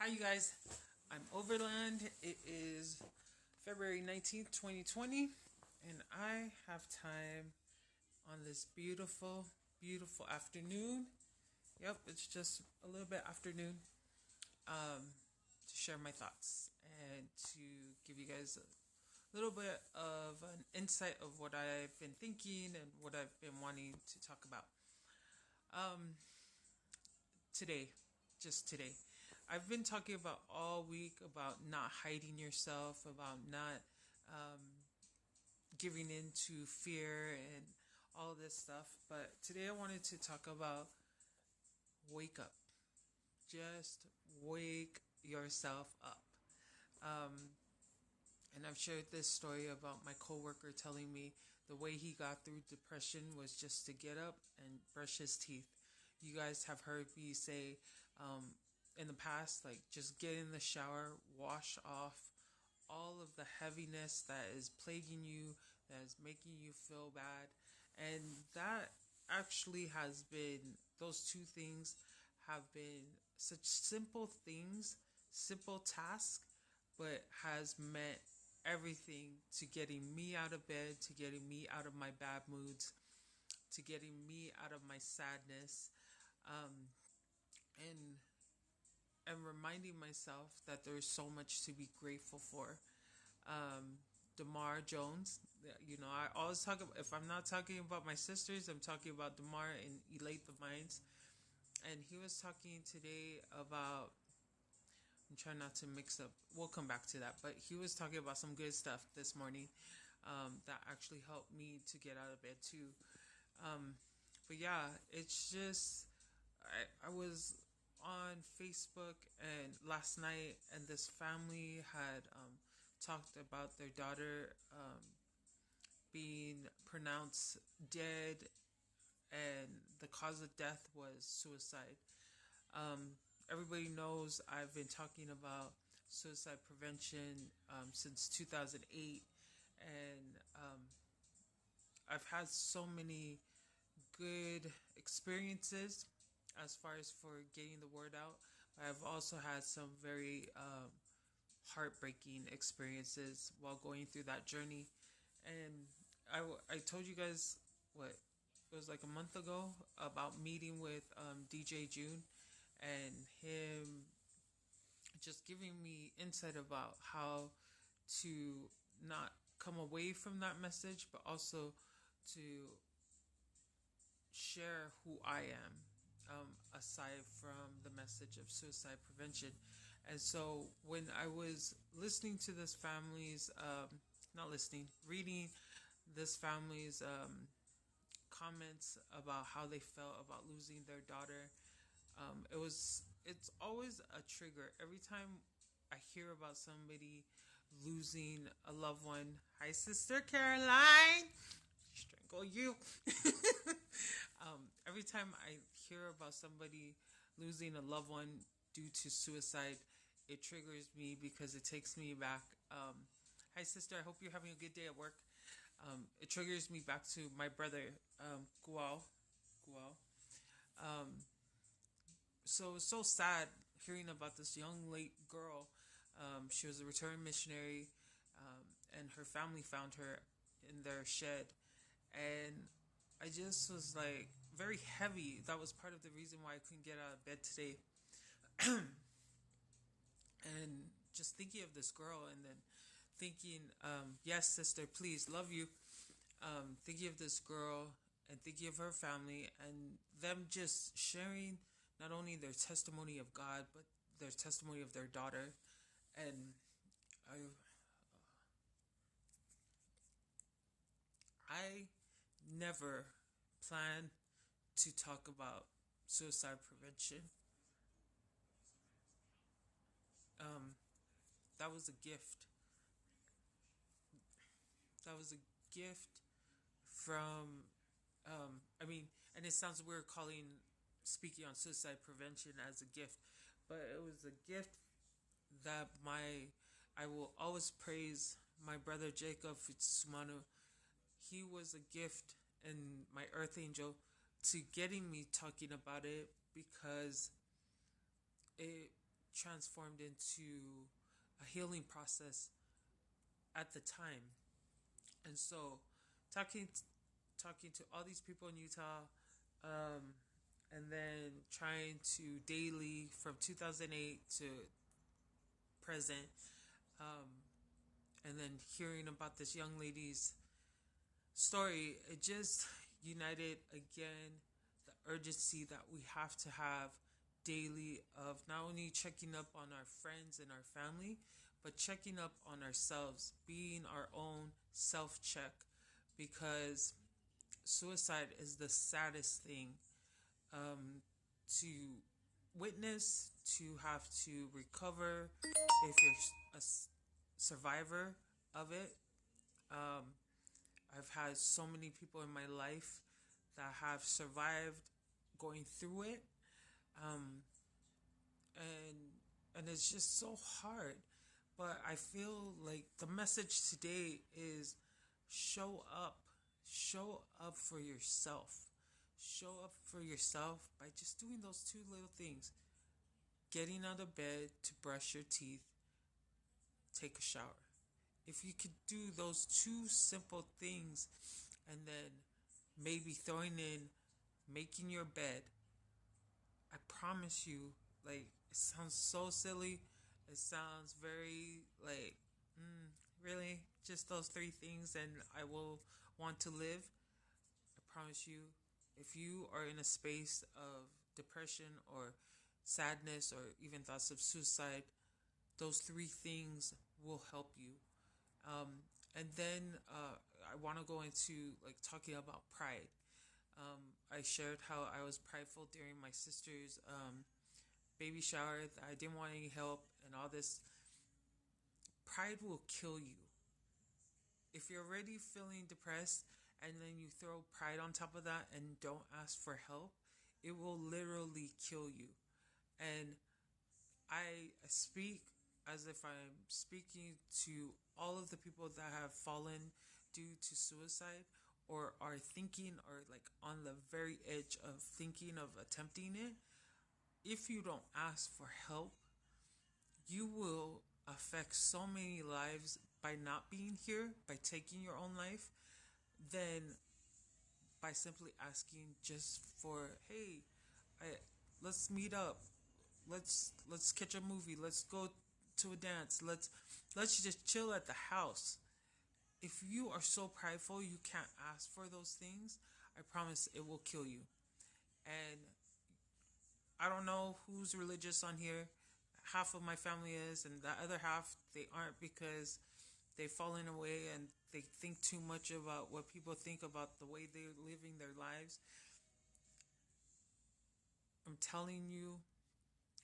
Hi, you guys. I'm Overland. It is February 19th, 2020, and I have time on this beautiful, beautiful afternoon. Yep, it's just a little bit afternoon to share my thoughts and to give you guys a little bit of an insight of what I've been thinking and what I've been wanting to talk about. Um, Today, just today. I've been talking about all week about not hiding yourself, about not um, giving in to fear and all this stuff. But today I wanted to talk about wake up. Just wake yourself up. Um, and I've shared this story about my coworker telling me the way he got through depression was just to get up and brush his teeth. You guys have heard me say um, in the past, like, just get in the shower, wash off all of the heaviness that is plaguing you, that is making you feel bad. And that actually has been, those two things have been such simple things, simple tasks, but has meant everything to getting me out of bed, to getting me out of my bad moods, to getting me out of my sadness, um, and reminding myself that there's so much to be grateful for. Damar Jones, I always talk about, if I'm not talking about my sisters, I'm talking about Damar and Elate the Minds. And he was talking today about, I'm trying not to mix up, we'll come back to that, but he was talking about some good stuff this morning that actually helped me to get out of bed too. Um, but yeah, it's just, I was on Facebook and last night, and this family had talked about their daughter being pronounced dead, and the cause of death was suicide. Um, Everybody knows I've been talking about suicide prevention since 2008, and I've had so many good experiences as far as for getting the word out. I've also had some very heartbreaking experiences while going through that journey. And I told you guys what it was like a month ago about meeting with DJ June and him just giving me insight about how to not come away from that message, but also to share who I am, aside from the message of suicide prevention. And so when I was listening to this family's, not listening, reading this family's comments about how they felt about losing their daughter, it's always a trigger. Every time I hear about somebody losing a loved one, hi, Sister Caroline, strangle you. Every time I hear about somebody losing a loved one due to suicide, it triggers me because it takes me back. Hi, sister. I hope you're having a good day at work. It triggers me back to my brother, Gual. Gual. Um, so it's so sad hearing about this young late girl. She was a returned missionary, and her family found her in their shed, and I just was like very heavy. That was part of the reason why I couldn't get out of bed today. And just thinking of this girl, and then thinking, yes, sister, please, love you. Thinking of this girl and thinking of her family, and them just sharing not only their testimony of God, but their testimony of their daughter. And I never planned to talk about suicide prevention. Um, that was a gift. That was a gift from, I mean, and it sounds weird calling speaking on suicide prevention as a gift, but it was a gift that I will always praise my brother Jacob Fitzmanu. He was a gift and my earth angel to getting me talking about it, because it transformed into a healing process at the time. And so, talking talking to all these people in Utah, um, and then trying to daily from 2008 to present, um, and then hearing about this young lady's story, it just united again the urgency that we have to have daily of not only checking up on our friends and our family, but checking up on ourselves, being our own self check, because suicide is the saddest thing to witness, to have to recover if you're a survivor of it. Um, I've had so many people in my life that have survived going through it, um, and it's just so hard. But I feel like the message today is show up, show up for yourself, show up for yourself by just doing those two little things: getting out of bed to brush your teeth, take a shower. If you could do those two simple things, and then maybe throwing in making your bed, I promise you, like, it sounds so silly. It sounds very like, really, just those three things, and I will want to live. I promise you, if you are in a space of depression or sadness or even thoughts of suicide, those three things will help you. Um, and then I want to go into like talking about pride. I shared how I was prideful during my sister's baby shower, that I didn't want any help and all this. Pride will kill you. If you're already feeling depressed and then you throw pride on top of that and don't ask for help, it will literally kill you. And I speak as if I'm speaking to all of the people that have fallen due to suicide or are thinking or like on the very edge of thinking of attempting it. If you don't ask for help, you will affect so many lives by not being here, by taking your own life, than by simply asking just for, hey, I, let's meet up, let's catch a movie, let's go to a dance, let's just chill at the house. If you are so prideful you can't ask for those things, I promise it will kill you. And I don't know who's religious on here. Half of my family is, and the other half they aren't, because they've fallen away and they think too much about what people think about the way they're living their lives. I'm telling you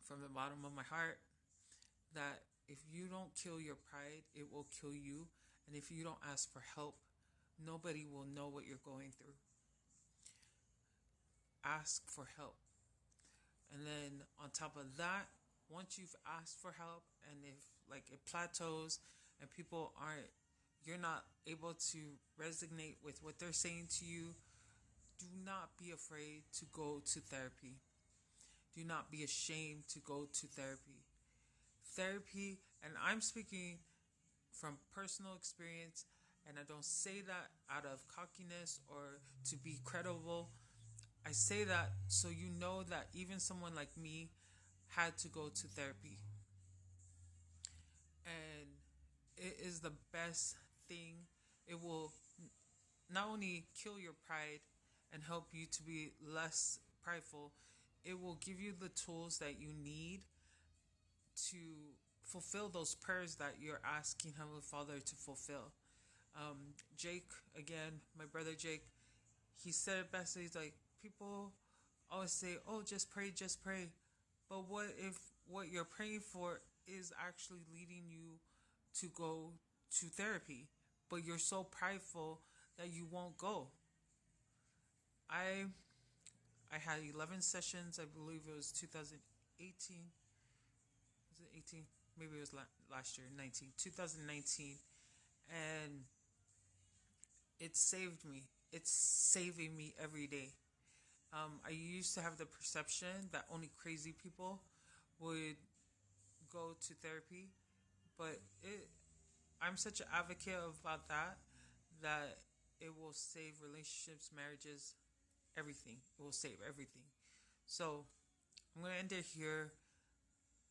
from the bottom of my heart that if you don't kill your pride, it will kill you. And if you don't ask for help, nobody will know what you're going through. Ask for help. And then on top of that, once you've asked for help and if like it plateaus and people aren't, you're not able to resonate with what they're saying to you, do not be afraid to go to therapy. Do not be ashamed to go to therapy. Therapy, and I'm speaking from personal experience, and I don't say that out of cockiness or to be credible. I say that so you know that even someone like me had to go to therapy. And it is the best thing. It will not only kill your pride and help you to be less prideful, it will give you the tools that you need to fulfill those prayers that you're asking Heavenly Father to fulfill. Jake, again, my brother Jake, he said it best. He's like, people always say, oh, just pray, just pray. But what if what you're praying for is actually leading you to go to therapy, but you're so prideful that you won't go? I I had 11 sessions. I believe it was 2018. Was it 18? Maybe it was last year, 19, 2019. And it saved me. It's saving me every day. I used to have the perception that only crazy people would go to therapy, but I'm such an advocate about that it will save relationships, marriages, everything. It will save everything. So I'm gonna end it here.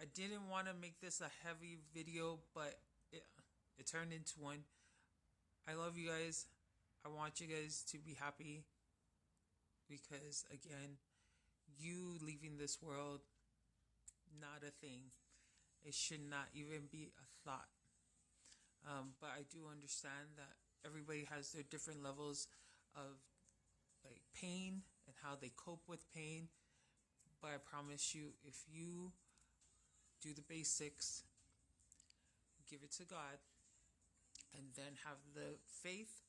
I didn't want to make this a heavy video, but it, it turned into one. I love you guys. I want you guys to be happy because, again, you leaving this world, not a thing. It should not even be a thought. But I do understand that everybody has their different levels of like pain and how they cope with pain. But I promise you, if you do the basics, give it to God, and then have the faith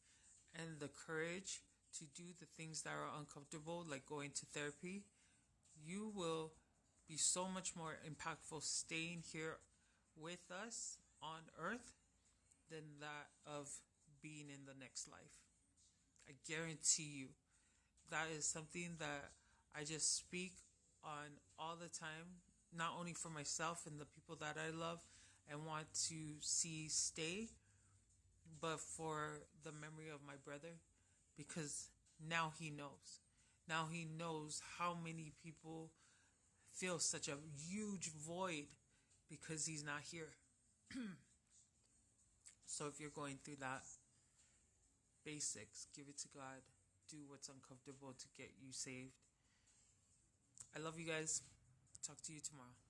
and the courage to do the things that are uncomfortable, like going to therapy, you will be so much more impactful staying here with us on earth than that of being in the next life. I guarantee you that is something that I just speak on all the time, not only for myself and the people that I love and want to see stay, but for the memory of my brother, because now he knows. Now he knows how many people feel such a huge void because he's not here. So if you're going through that, basics, give it to God. Do what's uncomfortable to get you saved. I love you guys. Talk to you tomorrow.